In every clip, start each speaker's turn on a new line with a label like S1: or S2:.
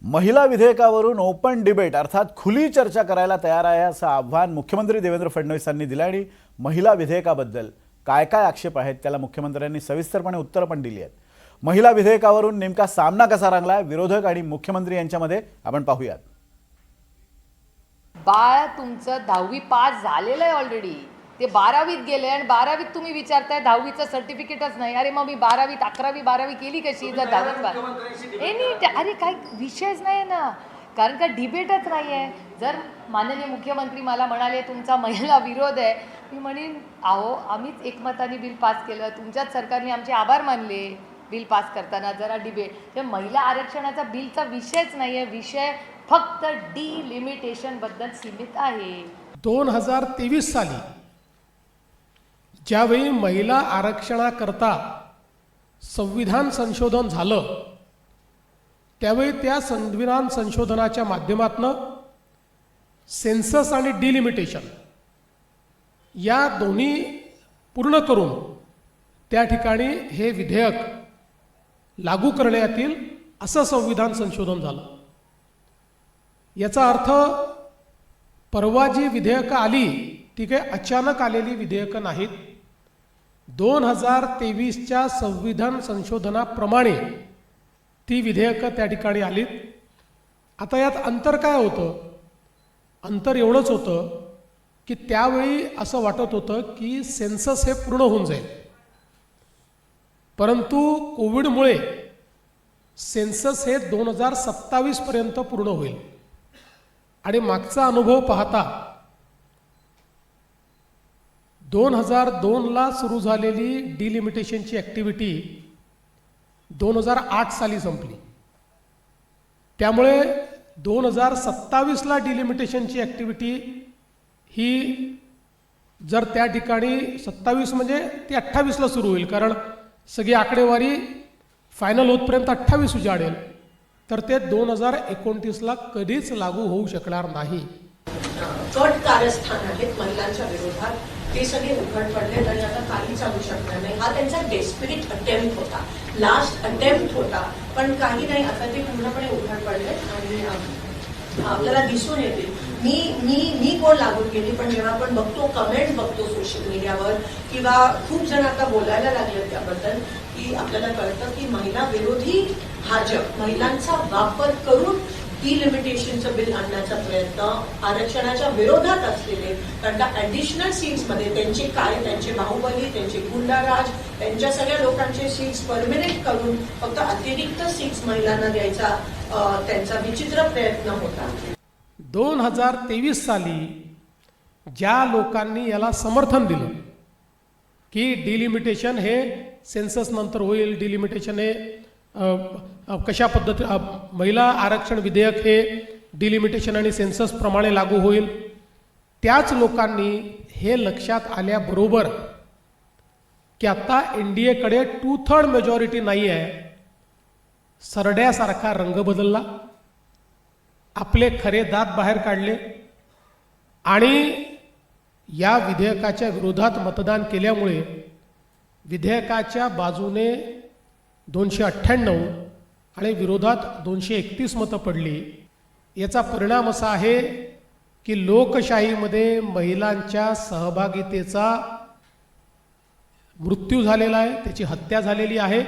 S1: महिला विधेयकावरून open debate अर्थात खुली चर्चा करायला तयार आहे असं आव्हान मुख्यमंत्री देवेंद्र फडणवीसांनी दिलं आणि महिला विधेयकाबद्दल काय काय आक्षेप आहेत त्याला मुख्यमंत्र्यांनी सविस्तरपणे उत्तरं पण दिली आहेत। महिला विधेयकावरून नेमका सामना कसा रंगलाय विरोधक आणि मुख्यमंत्री यांच्यामध्ये आपण पाहूयात।
S2: बाळ तुमचं 10वी पास झालेलं आहे ऑलरेडी, ते 12वीत गेले आणि 12वीत तुम्ही विचारताय 10वीचं सर्टिफिकेटच नाही। अरे मग मी 12वीत 11वी 12वी केली कशी जर 10वीत अरे काय विषयच नाही ना, कारण का डिबेटच नाही आहे। जर माननीय मुख्यमंत्री मला म्हणाले तुमचा महिला विरोध आहे, मी म्हणेन अहो आम्हीच एकमताने बिल पास केलं, तुमच्याच सरकारने आमचे आभार मानले बिल पास करताना। जरा डिबेट ते महिला आरक्षणाचा बिलचा विषयच नाही आहे, विषय फक्त डिलिमिटेशन बद्दल सीमित आहे।
S3: 2023 साली ज्यावेळी महिला आरक्षणाकरता संविधान संशोधन झालं त्यावेळी त्या संविधान संशोधनाच्या माध्यमातून सेन्सस आणि डिलिमिटेशन या दोन्ही पूर्ण करून त्या ठिकाणी हे विधेयक लागू करण्यात येईल असं संविधान संशोधन झालं। याचा अर्थ परवा जी विधेयकं आली ती काही अचानक आलेली विधेयकं नाहीत। 2023च्या संविधान संशोधनाप्रमाणे ती विधेयकं त्या ठिकाणी आलीत। आता यात अंतर काय होतं? अंतर एवढंच होतं की त्यावेळी असं वाटत होतं की सेन्सस हे पूर्ण होऊन जाईल, परंतु कोविडमुळे सेन्सस हे 2027 पर्यंत पूर्ण होईल आणि मागचा अनुभव पाहता 2002ला सुरू झालेली डिलिमिटेशनची ॲक्टिव्हिटी 2008 साली संपली। त्यामुळे 2027ला डिलिमिटेशनची ॲक्टिव्हिटी ही जर त्या ठिकाणी 27 म्हणजे ती 28ला सुरू होईल, कारण सगळी आकडेवारी फायनल होतपर्यंत 28 उजाडेल, तर ते 2029ला कधीच लागू होऊ शकणार नाही।
S4: कट कारस्थान आहेत महिलांच्या विरोधात, ते सगळे उघड पडले आणि आता काही चालू शकणार नाही। हा त्यांचा डेस्परेट अटेम्प्ट होता, लास्ट अटेम्प्ट होता, पण काही नाही, आता ते पूर्णपणे उघड पडले आणि आपल्याला दिसून येते। मी कोण लागू केली, पण जेव्हा आपण बघतो कमेंट बघतो सोशल मीडियावर किंवा खूप जण आता बोलायला लागले त्याबद्दल की आपल्याला कळतं की महिला विरोधी भाजप महिलांचा वापर करून डिलिमिटेशनचं बिल आणण्याचा प्रयत्न आरक्षणाच्या विरोधात असलेले, कारण का ॲडिशनल सीट्समध्ये त्यांचे काय, त्यांचे बाहुबली, त्यांचे गुंडाराज, त्यांच्या सगळ्या लोकांचे सीट्स परमिनेंट करून फक्त अतिरिक्त सीट्स महिलांना द्यायचा त्यांचा विचित्र प्रयत्न होता।
S3: 2023 साली ज्या लोकांनी याला समर्थन दिलं की डिलिमिटेशन हे सेन्सस नंतर होईल, डिलिमिटेशन हे कशा पद्धती महिला आरक्षण विधेयक हे डिलिमिटेशन आणि सेन्सस प्रमाणे लागू होईल, त्याच लोकांनी हे लक्षात आल्याबरोबर की आता एनडीएकडे 2/3 मेजॉरिटी नाही आहे, सरड्यासारखा रंग बदलला, आपले खरे दात बाहेर काढले आणि या विधेयकाच्या विरोधात मतदान केल्यामुळे विधेयकाच्या बाजूने 298 आणि विरोधात 231 मतं पडली। याचा परिणाम असा आहे की लोकशाहीमध्ये महिलांच्या सहभागितेचा मृत्यू झालेला आहे, त्याची हत्या झालेली आहे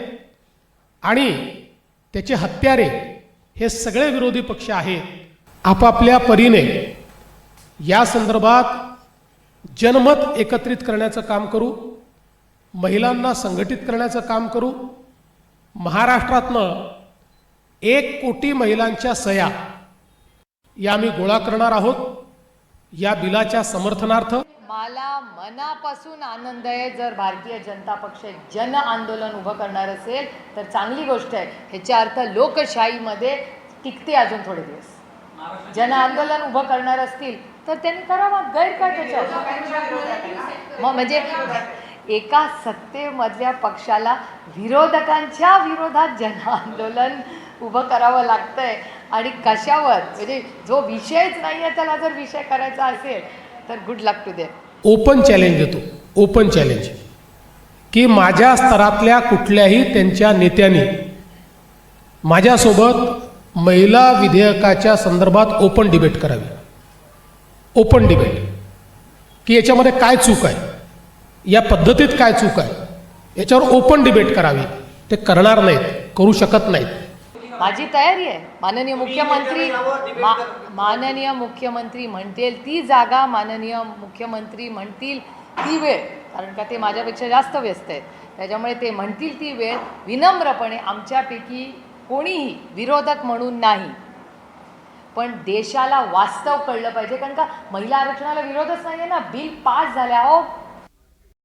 S3: आणि त्याचे हत्यारे हे सगळे विरोधी पक्ष आहेत। आपापल्या परीने या संदर्भात जनमत एकत्रित करण्याचं काम करू, महिलांना संघटित करण्याचं काम करू। महाराष्ट्रातनं 1 कोटी महिलांच्या सह्या या आम्ही गोळा करणार आहोत या बिलाच्या समर्थनार्थ।
S2: मला मनापासून आनंद आहे जर भारतीय जनता पक्ष जन आंदोलन उभं करणार असेल तर चांगली गोष्ट आहे। ह्याचा अर्थ लोकशाहीमध्ये टिकते अजून थोडे दिवस। जन आंदोलन उभं करणार असतील तर त्यांनी करावं, गैर काय त्याच्यात? मग म्हणजे एका सत्तेमधल्या पक्षाला विरोधकांच्या विरोधात जन आंदोलन उभं करावं लागतंय आणि कशावर? म्हणजे जो विषयच नाही आहे त्याला जर विषय करायचा असेल तर good luck to them.
S3: Open challenge देतो, ओपन चॅलेंज की माझ्या स्तरातल्या कुठल्याही त्यांच्या नेत्यांनी माझ्यासोबत महिला विधेयकाच्या संदर्भात ओपन डिबेट करावी. ओपन डिबेट की याच्यामध्ये काय चूक आहे, या पद्धतीत काय चूक आहे, याच्यावर ओपन डिबेट करावी. ते करणार नाहीत, करू शकत नाहीत.
S2: माझी तयारी आहे. माननीय मुख्यमंत्री म्हणतील ती जागा, माननीय मुख्यमंत्री म्हणतील ती वेळ, कारण का ते माझ्यापेक्षा जास्त व्यस्त आहेत. त्याच्यामुळे ते म्हणतील ती वेळ विनम्रपणे, आमच्यापैकी कोणीही विरोधक म्हणून नाही, पण देशाला वास्तव कळलं पाहिजे. कारण का महिला आरक्षणाला विरोधच नाही आहे ना. बिल पास झाल्या. अहो